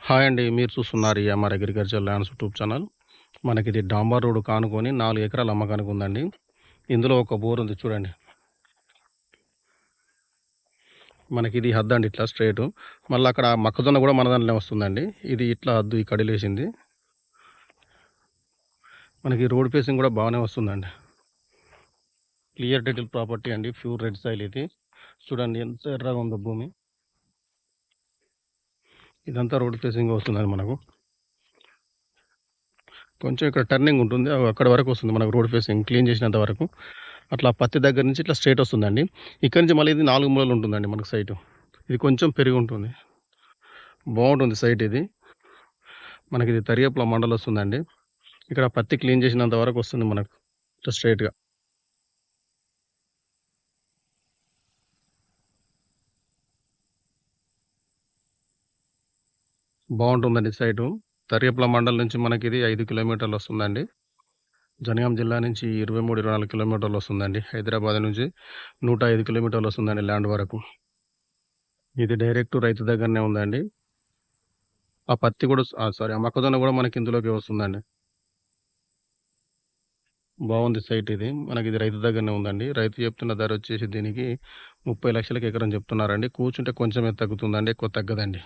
Hi అండి. మీరు చూస్తున్నారు EMR agriculture lands YouTube channel. మనకిది డాంబర్ రోడ్ కానుకొని 4 ఎకరాల అమ్మకానికి ఉందండి. ఇందులో ఒక బోర్ ఉంది చూడండి. మనకిది హద్దండి ఇట్లా స్ట్రెయిటు. మళ్ళీ అక్కడ మొక్కజొన్న కూడా మన దాంట్లోనే వస్తుందండి. ఇది ఇట్లా హద్దు ఈ కడిలేసింది. మనకి రోడ్ ఫేసింగ్ కూడా బాగానే వస్తుందండి. క్లియర్ టైటిల్ ప్రాపర్టీ అండి. ప్యూర్ రెడ్ సాయిల్ ఇది. చూడండి ఎంత ఎర్రగా ఉందో భూమి. ఇదంతా రోడ్ ఫేసింగ్ వస్తుందండి మనకు. కొంచెం ఇక్కడ టర్నింగ్ ఉంటుంది. అక్కడ వరకు వస్తుంది మనకు రోడ్ ఫేసింగ్ క్లీన్ చేసినంత వరకు. అట్లా పత్తి దగ్గర నుంచి ఇట్లా స్ట్రెయిట్ వస్తుందండి. ఇక్కడి నుంచి మళ్ళీ ఇది 4 మూలలు ఉంటుందండి మనకు సైటు. ఇది కొంచెం పెరిగి ఉంటుంది. బాగుంటుంది సైట్ ఇది. మనకి ఇది తరియప్ల మండల్ వస్తుందండి. ఇక్కడ పత్తి క్లీన్ చేసినంత వరకు వస్తుంది మనకు ఇట్లా స్ట్రెయిట్‌గా. బాగుంటుందండి సైటు. తరియప్ల మండల్ నుంచి మనకిది 5 కిలోమీటర్లు వస్తుందండి. జనగాం జిల్లా నుంచి 23, 24 కిలోమీటర్లు వస్తుందండి. హైదరాబాద్ నుంచి 105 కిలోమీటర్లు వస్తుందండి ల్యాండ్ వరకు. ఇది డైరెక్ట్ రైతు దగ్గరనే ఉందండి. ఆ పత్తి కూడా ఆ మొక్కజొన్న కూడా మనకి ఇందులోకే వస్తుందండి. బాగుంది సైట్ ఇది. మనకిది రైతు దగ్గరనే ఉందండి. రైతు చెప్తున్న ధర వచ్చేసి దీనికి 30 లక్షలకి ఎకరం చెప్తున్నారండి. కూర్చుంటే కొంచెమే తగ్గుతుందండి. ఎక్కువ తగ్గదండి.